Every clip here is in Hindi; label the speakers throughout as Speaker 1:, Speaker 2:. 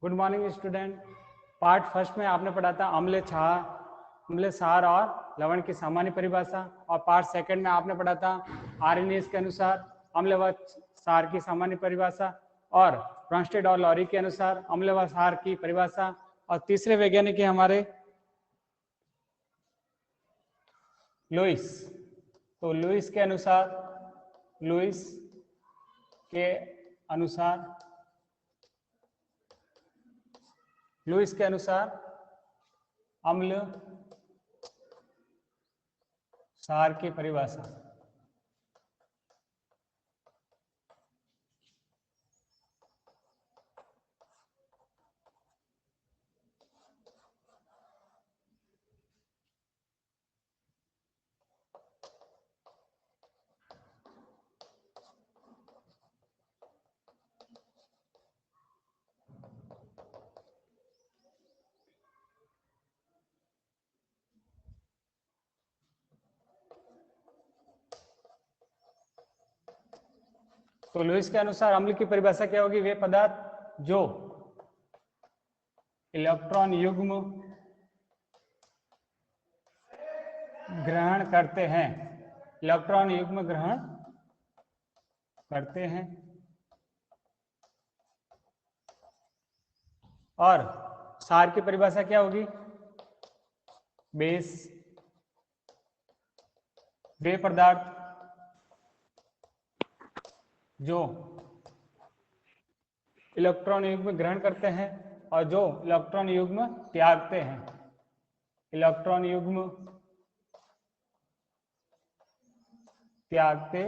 Speaker 1: Good morning student. Part first में आपने पढ़ा था अम्ल क्षार और लवण की सामान्य परिभाषा, और पार्ट सेकंड में आपने पढ़ा था आर्हेनियस के अनुसार अम्ल व क्षार की सामान्य परिभाषा, और ब्रॉन्स्टेड और लॉरी के अनुसार अम्ल व क्षार की परिभाषा, और तीसरे वैज्ञानिक है हमारे लुईस। तो लुईस के अनुसार अम्ल क्षार की परिभाषा। तो लुईस के अनुसार अम्ल की परिभाषा क्या होगी? वे पदार्थ जो इलेक्ट्रॉन युग्म ग्रहण करते हैं, इलेक्ट्रॉन युग्म ग्रहण करते हैं, और क्षार की परिभाषा क्या होगी? बेस। वे पदार्थ जो इलेक्ट्रॉन युग्म ग्रहण करते हैं और जो इलेक्ट्रॉन युग्म त्यागते हैं। इलेक्ट्रॉन युग्म त्यागते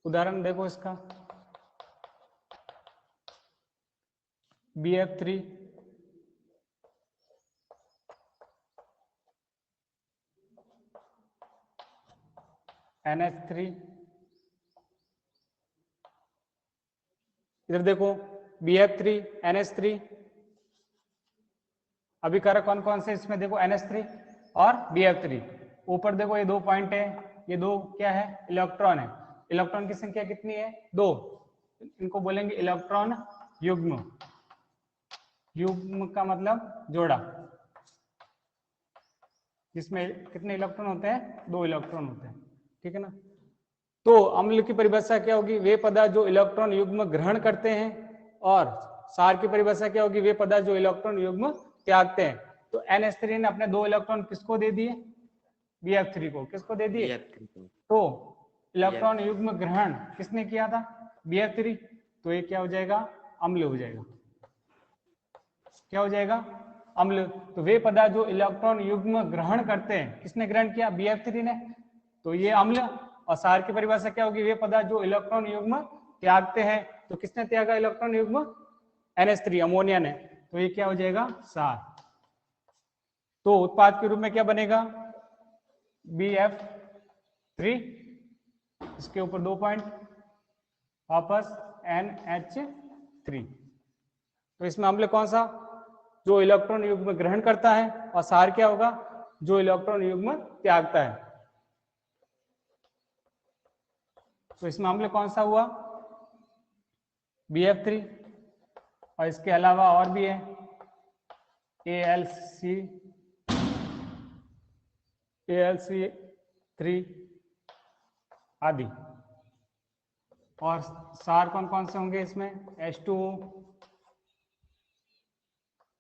Speaker 1: उदाहरण देखो इसका, BF3, NH3, इधर देखो BF3, NH3, अभिकारक कौन कौन से इसमें देखो NH3 और BF3। ऊपर देखो ये 2 पॉइंट है, ये 2 क्या है? इलेक्ट्रॉन है। इलेक्ट्रॉन की संख्या कितनी है? 2। इनको बोलेंगे इलेक्ट्रॉन युग्म। युग्म का मतलब जोड़ा, जिसमें कितने इलेक्ट्रॉन होते हैं? 2 इलेक्ट्रॉन होते हैं, ठीक है ना। तो अम्ल की परिभाषा क्या होगी? वे पदार्थ जो इलेक्ट्रॉन युग्म ग्रहण करते हैं, और क्षार की परिभाषा क्या होगी? वे पदार्थ जो इलेक्ट्रॉन युग्म त्यागते हैं। तो NH3 ने अपने 2 इलेक्ट्रॉन किसको दे दिए? BF3 को। किसको दे दिए? तो इलेक्ट्रॉन युग्म ग्रहण किसने किया था? BF3। तो ये क्या हो जाएगा? अम्ल हो जाएगा। क्या हो जाएगा? अम्ल। तो वे पदार्थ जो इलेक्ट्रॉन युग्म ग्रहण करते हैं, किसने ग्रहण किया? BF3 ने। तो ये अम्ल। और क्षार की परिभाषा क्या होगी? वे पदार्थ जो इलेक्ट्रॉन युग्म त्यागते हैं। तो किसने त्यागा इलेक्ट्रॉन युग्म? NH3, अमोनिया ने। तो ये क्या हो जाएगा? क्षार। तो उत्पाद के रूप में क्या बनेगा? BF3, इसके ऊपर 2 पॉइंट, वापस NH3। तो इसमें अम्ल कौन सा? जो इलेक्ट्रॉन युग्म ग्रहण करता है। और क्षार क्या होगा? जो इलेक्ट्रॉन युग्म त्यागता है। तो इसमें अम्ल कौन सा हुआ? BF3। और इसके अलावा और भी है, ALC3 आदि। और क्षार कौन कौन से होंगे इसमें? H2O,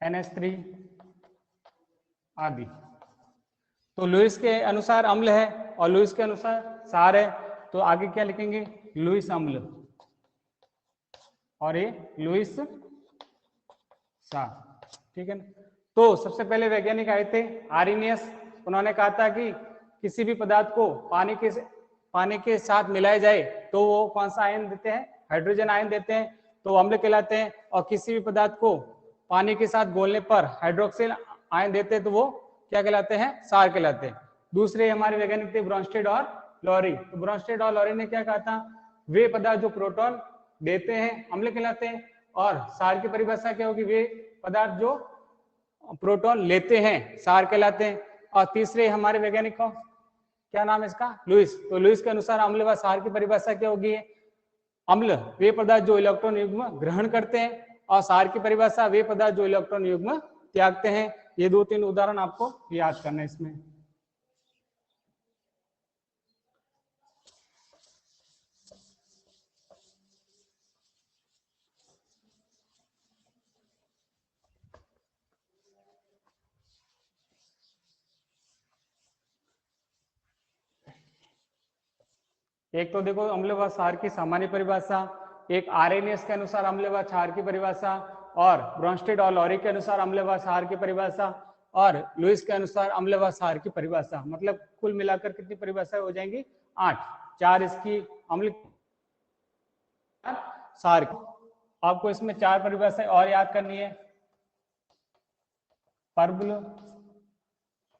Speaker 1: NH3 आदि। तो लुईस के अनुसार अम्ल है और लुईस के अनुसार क्षार है। तो आगे क्या लिखेंगे? लुईस अम्ल, और ये लुईस क्षार, ठीक है ना। तो सबसे पहले वैज्ञानिक आए थे आर्हेनियस। उन्होंने कहा था कि किसी भी पदार्थ को पानी के साथ मिलाया जाए तो वो कौन सा आयन देते हैं? हाइड्रोजन आयन देते हैं, तो वो अम्ल कहलाते हैं। और किसी भी पदार्थ को पानी के साथ घोलने पर हाइड्रोक्सिल आयन देते हैं तो वो क्या कहलाते हैं? क्षार कहलाते हैं। दूसरे हमारे वैज्ञानिक थे ब्रॉन्स्टेड और लॉरी। तो ब्रॉन्स्टेड और लॉरी ने क्या कहा था? वे पदार्थ जो प्रोटॉन देते हैं अम्ल कहलाते हैं। और क्षार की परिभाषा क्या होगी? वे पदार्थ जो प्रोटॉन लेते हैं क्षार कहलाते हैं। और तीसरे हमारे वैज्ञानिक क्या नाम है इसका, लुईस। तो लुईस के अनुसार अम्ल व क्षार की परिभाषा क्या होगी, अम्ल वे पदार्थ जो इलेक्ट्रॉन युग्म ग्रहण करते हैं और क्षार की परिभाषा वे पदार्थ जो इलेक्ट्रॉन युग्म त्यागते हैं। ये 2-3 उदाहरण आपको याद करना है इसमें। एक तो देखो अम्ल व क्षार की सामान्य परिभाषा, एक आरएनएस के अनुसार अम्ल व क्षार की परिभाषा, और ब्रोंस्टेड और लॉरी के अनुसार अम्ल व क्षार की परिभाषा, और लुईस के अनुसार अम्ल व क्षार की परिभाषा। मतलब कुल मिलाकर कितनी परिभाषाएं हो जाएंगी, 8। 4 इसकी अम्ल क्षार की। आपको इसमें 4 परिभाषाएं और याद करनी है, प्रबल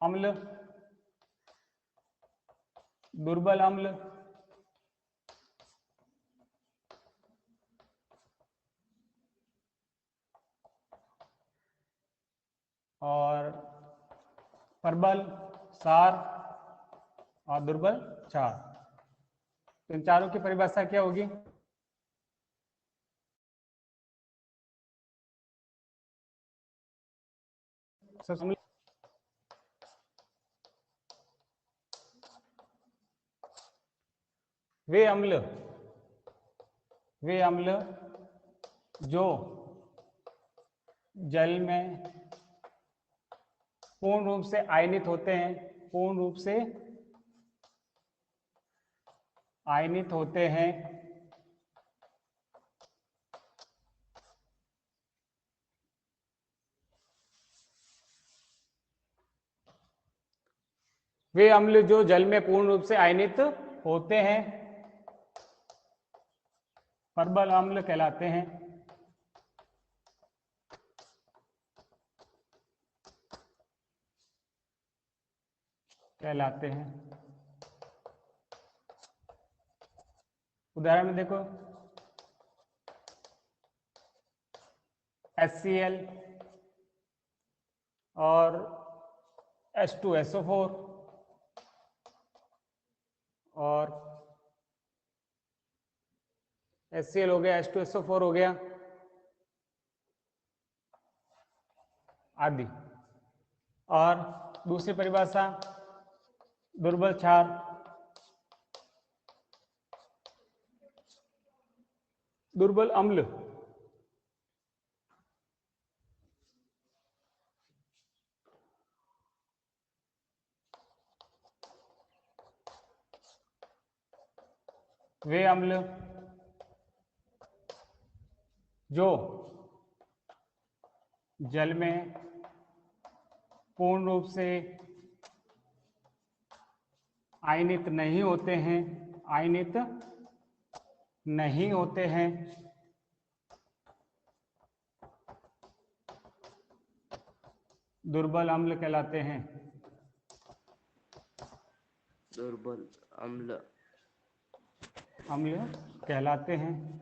Speaker 1: अम्ल, दुर्बल अम्ल, और प्रबल क्षार और दुर्बल क्षार। तो इन चारों की परिभाषा क्या होगी, वे अम्ल जो जल में पूर्ण रूप से आयनित होते हैं, पूर्ण रूप से आयनित होते हैं, वे अम्ल जो जल में पूर्ण रूप से आयनित होते हैं प्रबल अम्ल कहलाते हैं। उदाहरण में देखो, HCl और H2SO4 और HCl हो गया, H2SO4 हो गया आदि। और दूसरी परिभाषा दुर्बल क्षार, दुर्बल अम्ल वे अम्ल जो जल में पूर्ण रूप से आयनित नहीं होते हैं, आयनित नहीं होते हैं, दुर्बल अम्ल कहलाते हैं।
Speaker 2: दुर्बल अम्ल
Speaker 1: कहलाते हैं।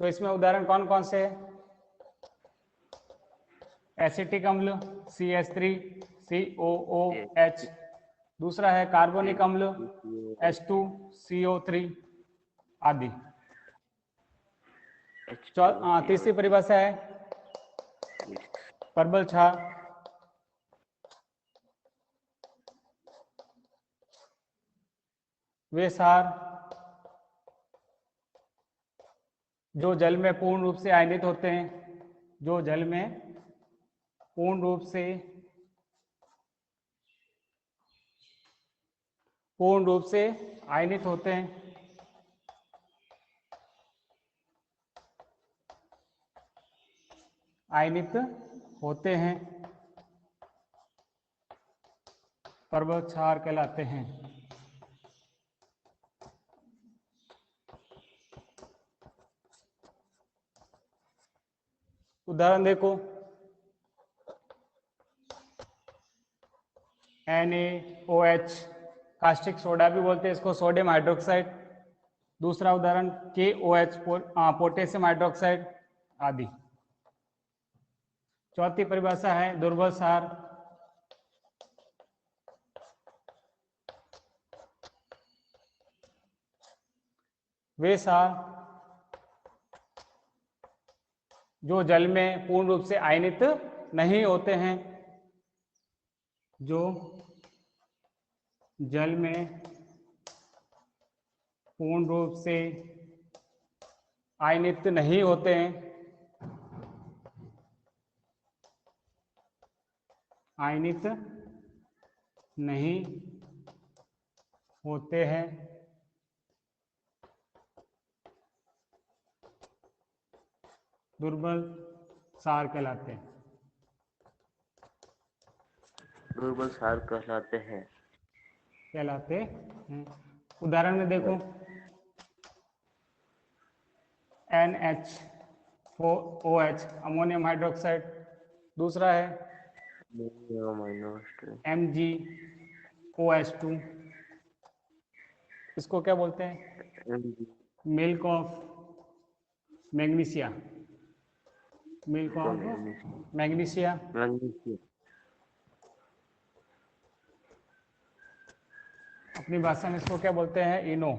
Speaker 1: तो इसमें उदाहरण कौन कौन से है, एसिटिक अम्ल CH3COOH, दूसरा है कार्बोनिक अम्ल H2CO3 आदि। तीसरी परिभाषा है प्रबल क्षार, वे क्षार जो जल में पूर्ण रूप से आयनित होते हैं, जो जल में पूर्ण रूप से आयनित होते हैं, प्रबल क्षार कहलाते हैं। उदाहरण देखो, NaOH, कास्टिक सोडा भी बोलते हैं इसको, सोडियम हाइड्रोक्साइड। दूसरा उदाहरण KOH, पोटेशियम हाइड्रोक्साइड आदि। चौथी परिभाषा है दुर्बल क्षार, वे सार जो जल में पूर्ण रूप से आयनित नहीं होते हैं, जो जल में पूर्ण रूप से आयनित नहीं होते हैं, आयनित नहीं होते हैं, दुर्बल सार कहलाते हैं।
Speaker 2: दुर्बल सार कहलाते हैं।
Speaker 1: कहलाते हैं। उदाहरण में देखो, NH4OH अमोनियम हाइड्रोक्साइड, दूसरा है MgOH2, इसको क्या बोलते हैं? Milk of magnesia, milk of magnesia. अपनी भाषा में इसको क्या बोलते हैं? इनो।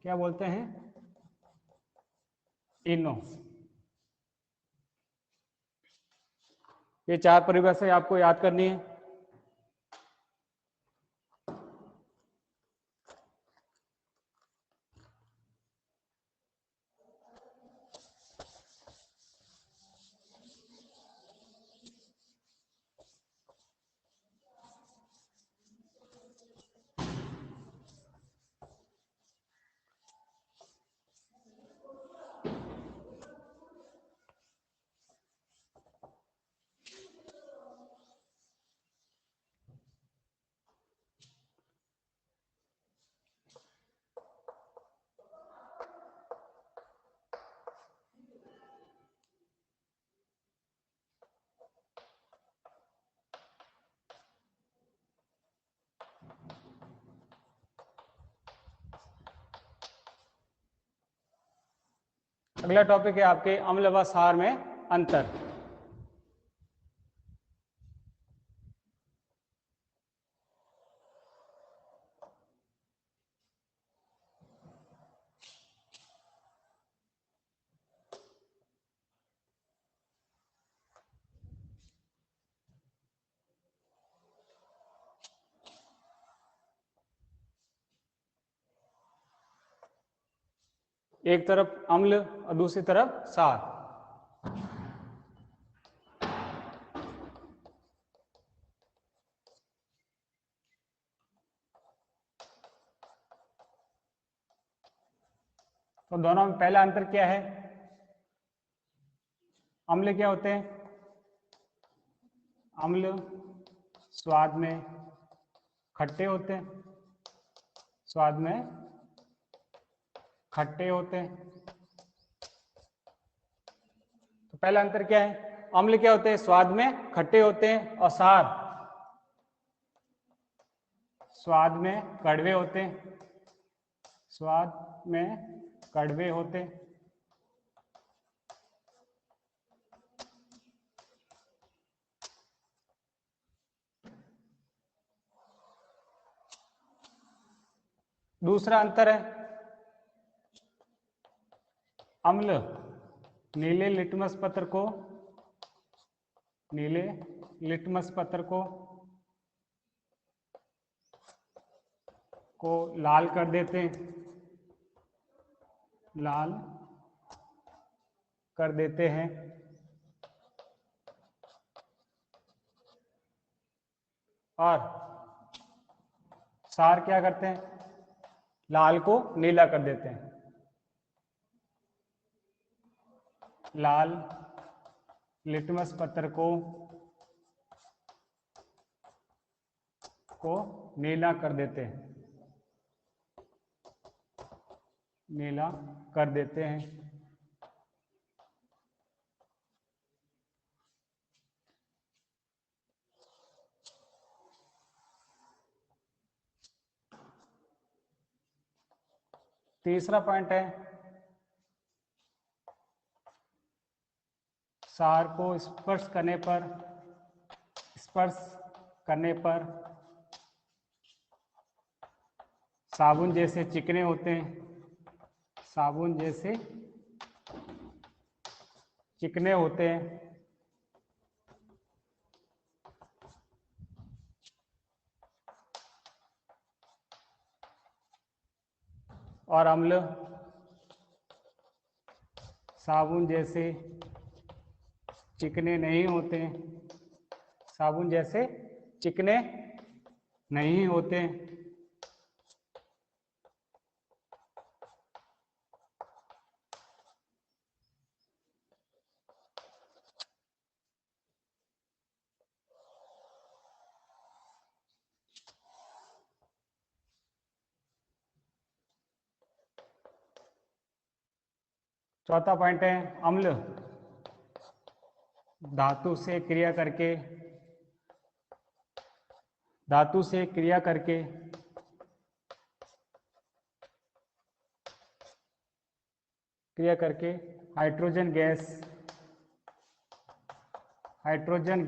Speaker 1: क्या बोलते हैं? इनो। ये चार परिभाषाएं आपको याद करनी है। अगला टॉपिक है आपके अम्ल व क्षार में अंतर। एक तरफ अम्ल और दूसरी तरफ क्षार। तो दोनों में पहला अंतर क्या है? अम्ल क्या होते हैं? अम्ल स्वाद में खट्टे होते हैं, स्वाद में खट्टे होते हैं। तो पहला अंतर क्या है? अम्ल क्या होते हैं? स्वाद में खट्टे होते हैं। और क्षार स्वाद में कड़वे होते हैं, स्वाद में कड़वे होते हैं। दूसरा अंतर है, अम्ल नीले लिटमस पत्र को, नीले लिटमस पत्र को लाल कर देते हैं, लाल कर देते हैं। और क्षार क्या करते हैं? लाल को नीला कर देते हैं, लाल लिटमस पत्र को नीला कर देते हैं, नीला कर देते हैं। तीसरा पॉइंट है, क्षार को स्पर्श करने पर साबुन जैसे चिकने होते हैं, साबुन जैसे चिकने होते हैं। और अम्ल साबुन जैसे चिकने नहीं होते। साबुन जैसे चिकने नहीं होते। चौथा पॉइंट है अम्ल धातु से क्रिया करके हाइड्रोजन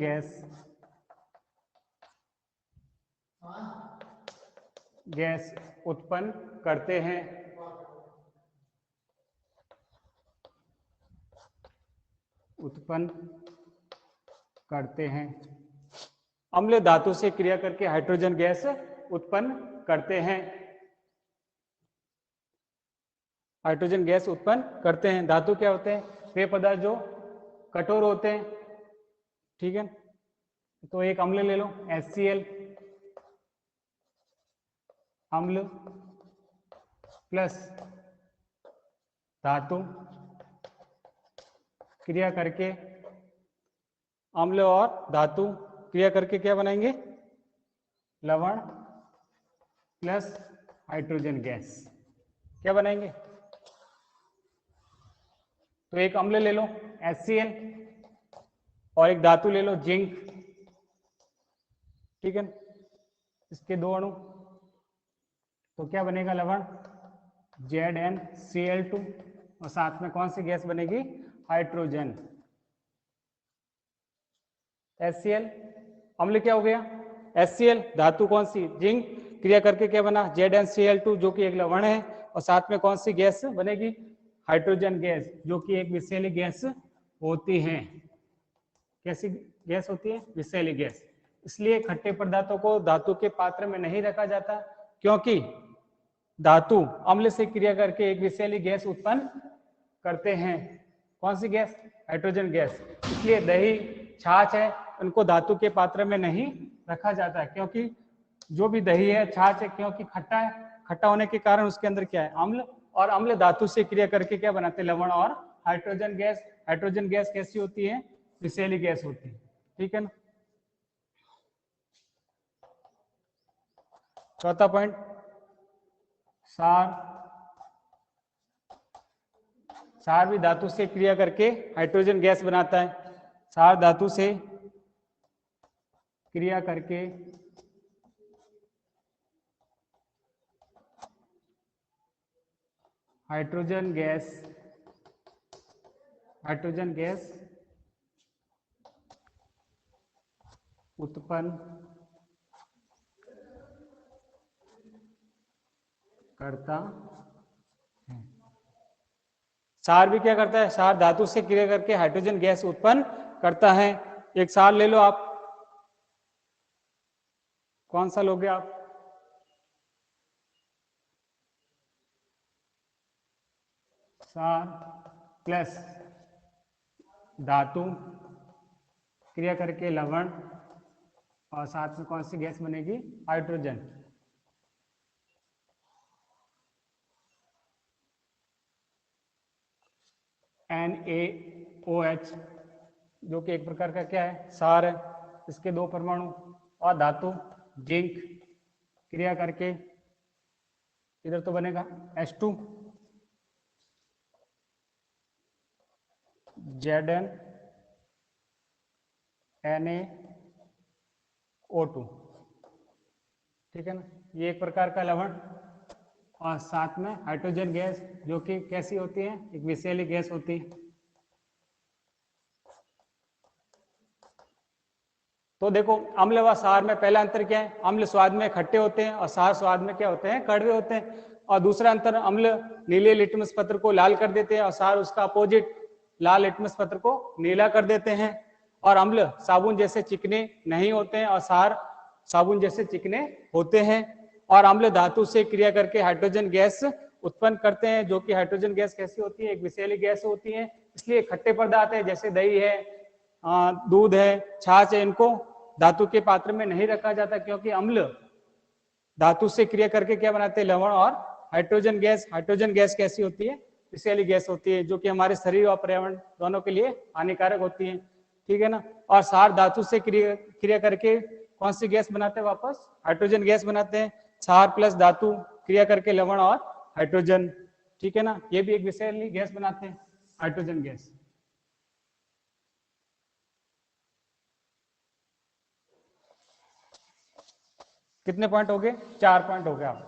Speaker 1: गैस उत्पन्न करते हैं। अम्ल धातु से क्रिया करके हाइड्रोजन गैस उत्पन्न करते हैं। धातु क्या होते हैं? वे पदार्थ जो कठोर होते हैं। ठीक है, तो एक अम्ल ले लो HCl, अम्ल प्लस धातु क्रिया करके, अम्ल और धातु क्रिया करके क्या बनाएंगे? लवण प्लस हाइड्रोजन गैस। क्या बनाएंगे? तो एक अम्ल ले लो HCl और एक धातु ले लो जिंक। ठीक है, इसके दो अणु, तो क्या बनेगा? लवण ZnCl2 और साथ में कौन सी गैस बनेगी? हाइड्रोजन। HCl अम्ल क्या हो गया? HCl, धातु कौन सी? जिंक, क्रिया करके क्या बना? ZnCl2 जो कि एक लवण है, और साथ में कौन सी गैस बनेगी? हाइड्रोजन गैस, जो कि एक विषैली गैस होती है। कैसी गैस होती है? विषैली गैस। इसलिए खट्टे पदार्थों को धातु के पात्र में नहीं रखा जाता, क्योंकि धातु अम्ल से क्रिया करके एक विषैली गैस उत्पन्न करते हैं। कौन सी गैस? Hydrogen gas. इसलिए दही, छाछ है, उनको धातु के पात्र में नहीं रखा जाता है, क्योंकि जो भी दही है, छाछ है, क्योंकि खट्टा है, खट्टा होने के कारण उसके अंदर क्या है? अम्ल, और अम्ल धातु से क्रिया करके क्या बनाते हैं? लवण और हाइड्रोजन गैस। हाइड्रोजन गैस कैसी होती है? विषैली गैस होती है। ठीक है ना। चौथा पॉइंट, सार भी धातु से क्रिया करके हाइड्रोजन गैस बनाता है। सार धातु से क्रिया करके हाइड्रोजन गैस उत्पन्न करता है। सार भी क्या करता है? सार धातु से क्रिया करके हाइड्रोजन गैस उत्पन्न करता है। एक सार ले लो आप, कौन सा लोगे आप? सार प्लस धातु क्रिया करके लवण, और साथ में कौन सी गैस बनेगी? हाइड्रोजन। NaOH, जो कि एक प्रकार का क्या है? सार है। इसके दो परमाणु, और धातु जिंक क्रिया करके इधर तो बनेगा H2, ZnNaO2। ठीक है ना, ये एक प्रकार का लवण, और साथ में हाइड्रोजन गैस, जो कि कैसी होती है? एक विषैली गैस होती है। तो देखो, अम्ल व सार में पहला अंतर क्या है? अम्ल स्वाद में खट्टे होते हैं और सार स्वाद में क्या होते हैं? कड़वे होते हैं। और दूसरा अंतर, अम्ल नीले लिटमस पत्र को लाल कर देते हैं और क्षार उसका अपोजिट लाल लिटमस पत्र को नीला कर देते हैं। और अम्ल साबुन जैसे चिकने नहीं होते हैं और क्षार साबुन जैसे चिकने होते हैं। और अम्ल धातु से क्रिया करके हाइड्रोजन गैस उत्पन्न करते हैं, जो कि हाइड्रोजन गैस कैसी होती है, एक विषैली गैस होती है। इसलिए खट्टे पदार्थ है जैसे दही है, दूध है, छाछ है, इनको धातु के पात्र में नहीं रखा जाता, क्योंकि अम्ल धातु से क्रिया करके क्या बनाते हैं, लवण और हाइड्रोजन गैस। हाइड्रोजन गैस कैसी होती है, विषैली गैस होती है, जो कि हमारे शरीर और पर्यावरण दोनों के लिए हानिकारक होती है, ठीक है ना। और क्षार धातु से क्रिया करके कौन सी गैस बनाते हैं, वापस हाइड्रोजन गैस बनाते हैं। क्षार प्लस धातु क्रिया करके लवण और हाइड्रोजन, ठीक है ना, ये भी एक विषैली गैस बनाते हैं, हाइड्रोजन गैस। कितने पॉइंट हो गए, 4 पॉइंट हो गए आप।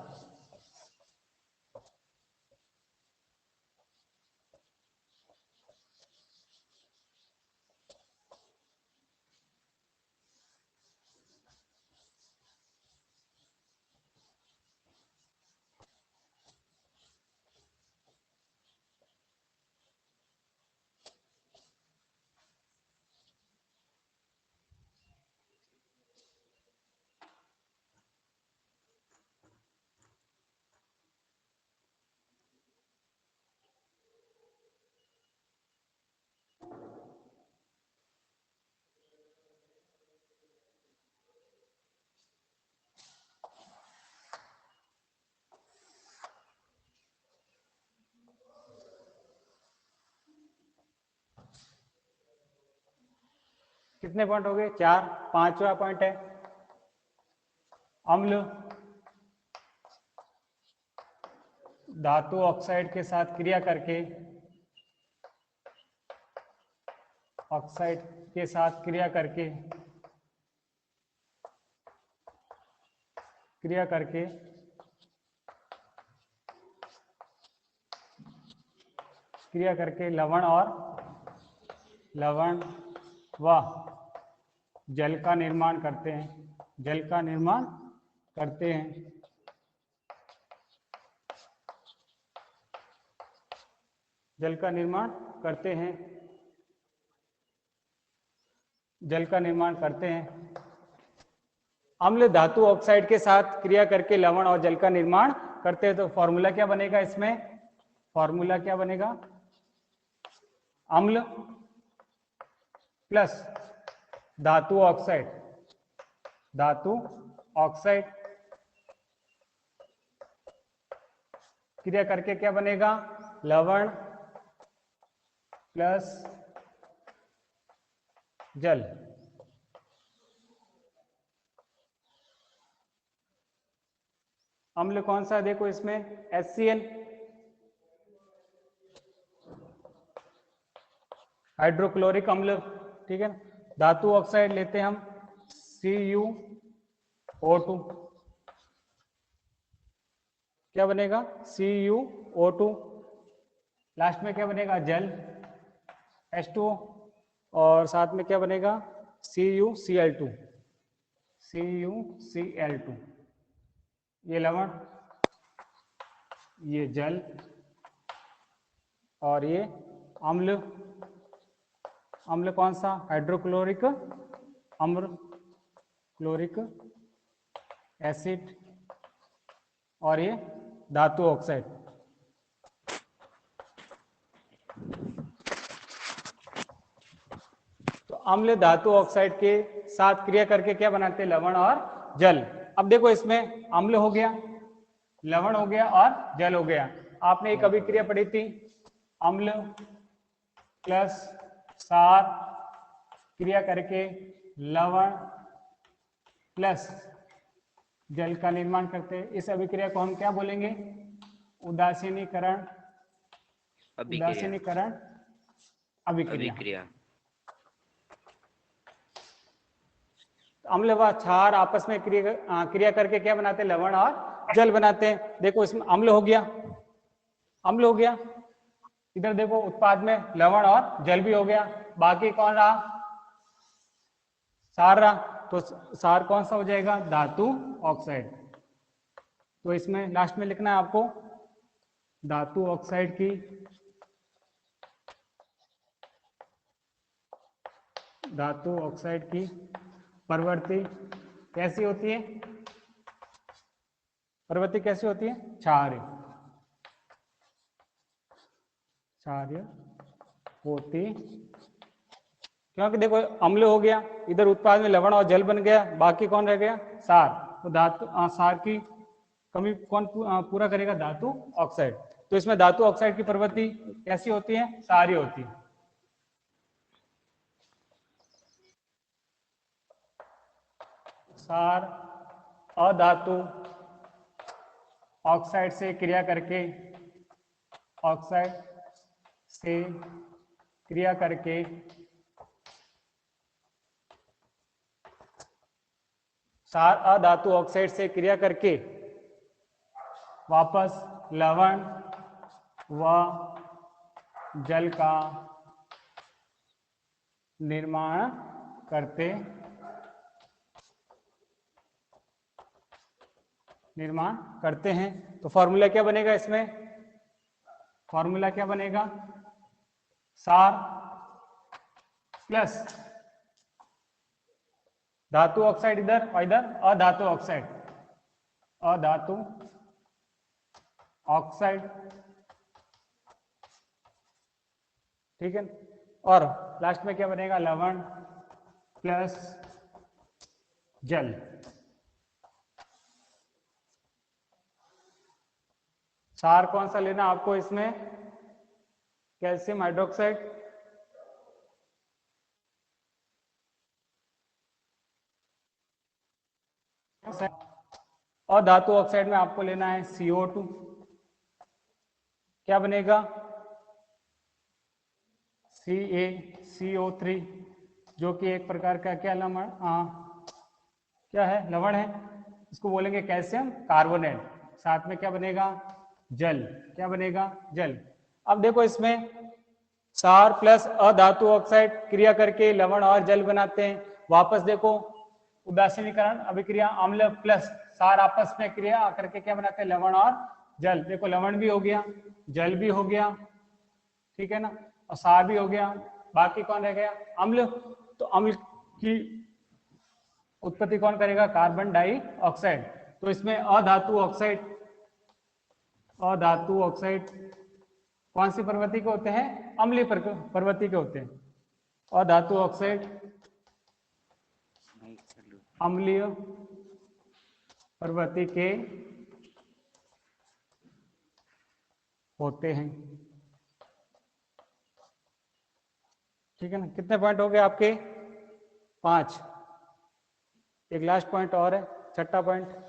Speaker 1: कितने पॉइंट हो गए, 4। 5वां पॉइंट है, अम्ल धातु ऑक्साइड के साथ क्रिया करके, ऑक्साइड के साथ क्रिया करके लवण व जल का निर्माण करते हैं, जल का निर्माण करते हैं। जल का निर्माण करते हैं, जल का निर्माण करते हैं। अम्ल धातु ऑक्साइड के साथ क्रिया करके लवण और जल का निर्माण करते हैं। तो फॉर्मूला क्या बनेगा इसमें, फॉर्मूला क्या बनेगा, अम्ल प्लस धातु ऑक्साइड, धातु ऑक्साइड क्रिया करके क्या बनेगा, लवण प्लस जल। अम्ल कौन सा है, देखो इसमें HCl, हाइड्रोक्लोरिक अम्ल, ठीक है। धातु ऑक्साइड लेते हैं हम CuO2, क्या बनेगा CuO2, लास्ट में क्या बनेगा जल H2O, और साथ में क्या बनेगा CuCl2, CuCl2, ये लवण, ये जल और ये अम्ल। अम्ल कौन सा, हाइड्रोक्लोरिक अम्ल, क्लोरिक एसिड, और ये धातु ऑक्साइड। तो अम्ल धातु ऑक्साइड के साथ क्रिया करके क्या बनाते हैं, लवण और जल। अब देखो इसमें अम्ल हो गया, लवण हो गया और जल हो गया। आपने एक अभिक्रिया पढ़ी थी, अम्ल प्लस क्षार क्रिया करके लवण प्लस जल का निर्माण करते हैं। इस अभिक्रिया को हम क्या बोलेंगे, उदासीनीकरण, उदासीनीकरण अभिक्रिया। अम्ल व क्षार आपस में क्रिया करके क्या बनाते हैं, लवण और जल बनाते हैं। देखो इसमें अम्ल हो गया, अम्ल हो गया, इधर देखो उत्पाद में लवण और जल भी हो गया, बाकी कौन रहा, क्षार रहा। तो क्षार कौन सा हो जाएगा, धातु ऑक्साइड। तो इसमें लास्ट में लिखना है आपको धातु ऑक्साइड की प्रवृत्ति कैसी होती है? प्रवृत्ति कैसी होती है? क्षार्य होती, क्योंकि देखो अम्ल हो गया, इधर उत्पाद में लवण और जल बन गया, बाकी कौन रह गया? सार। तो धातु सार की कमी कौन पूरा करेगा? धातु ऑक्साइड। तो इसमें धातु ऑक्साइड की प्रवृत्ति कैसी होती है? क्षार्य होती है। सार अधातु ऑक्साइड से क्रिया करके सार अधातु ऑक्साइड से क्रिया करके वापस लवण व जल का निर्माण करते हैं। तो फॉर्मूला क्या बनेगा इसमें? फॉर्मूला क्या बनेगा? सार प्लस धातु ऑक्साइड इधर और इधर अधातु ऑक्साइड, ठीक है। और लास्ट में क्या बनेगा? लवण प्लस जल। सार कौन सा लेना आपको इसमें? कैल्शियम हाइड्रोक्साइड, और धातु ऑक्साइड में आपको लेना है CO2। क्या बनेगा? CaCO3, जो कि एक प्रकार का क्या लवण क्या है? लवण है। इसको बोलेंगे कैल्शियम कार्बोनेट। साथ में क्या बनेगा? जल। क्या बनेगा? जल। अब देखो इसमें सार प्लस अधातु ऑक्साइड क्रिया करके लवण और जल बनाते हैं। वापस देखो उदासीनीकरण अभिक्रिया, अम्ल प्लस सार आपस में क्रिया करके क्या बनाते हैं? लवण और जल। देखो लवण भी हो गया, जल भी हो गया, ठीक है ना, और सार भी हो गया, बाकी कौन रह गया? अम्ल। तो अम्ल की उत्पत्ति कौन करेगा? Carbon dioxide. तो इसमें अधातु ऑक्साइड कौन सी प्रवृत्ति के होते हैं? अम्लीय प्रवृत्ति के होते हैं। अधातु ऑक्साइड अम्लीय प्रवृत्ति के होते हैं, ठीक है ना। कितने पॉइंट हो गए आपके? 5। एक लास्ट पॉइंट और है, छठा पॉइंट।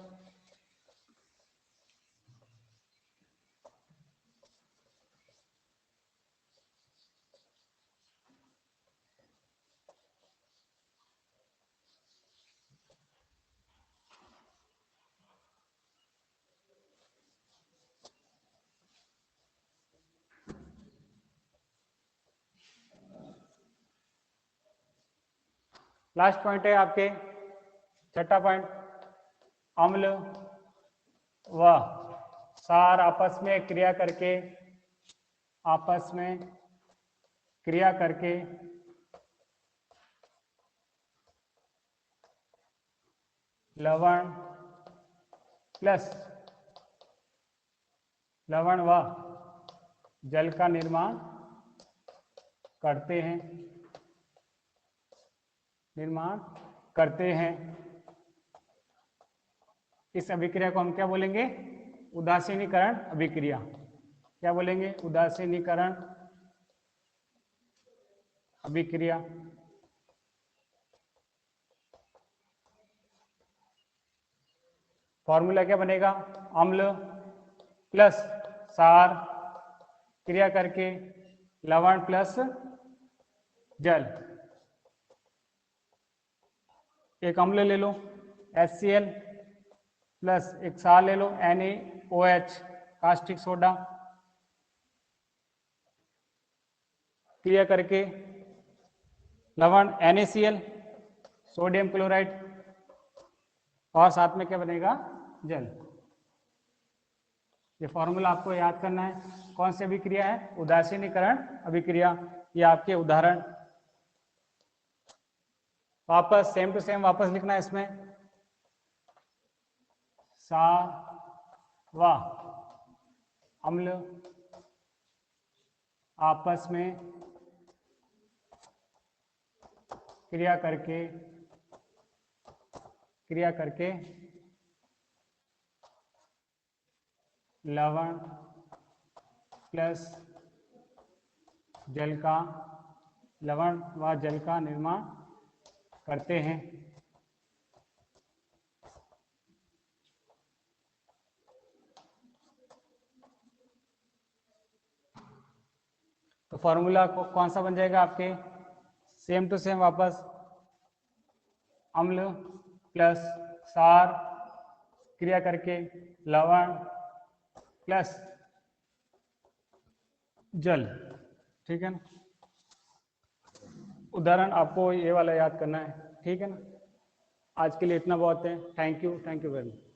Speaker 1: लास्ट पॉइंट है आपके, छठा पॉइंट। अम्ल व सार आपस में क्रिया करके लवण व जल का निर्माण करते हैं। इस अभिक्रिया को हम क्या बोलेंगे? उदासीनीकरण अभिक्रिया। क्या बोलेंगे? उदासीनीकरण अभिक्रिया। फॉर्मूला क्या बनेगा? अम्ल प्लस सार क्रिया करके लवण प्लस जल। एक अम्ल ले लो HCl प्लस एक सार ले लो NaOH कास्टिक सोडा, क्रिया करके लवण NaCl सोडियम क्लोराइड, और साथ में क्या बनेगा? जल। ये फॉर्मूला आपको याद करना है। कौन सी अभिक्रिया है? उदासीनीकरण अभिक्रिया। ये आपके उदाहरण वापस सेम टू सेम वापस लिखना है इसमें। क्षार व अम्ल आपस में क्रिया करके लवण प्लस लवण व जल का निर्माण करते हैं। तो फॉर्मूला कौन सा बन जाएगा आपके? सेम टू सेम वापस, अम्ल प्लस क्षार क्रिया करके लवण प्लस जल। ठीक है ना? उदाहरण आपको ये वाला याद करना है। ठीक है ना? आज के लिए इतना बहुत है। Thank you very much.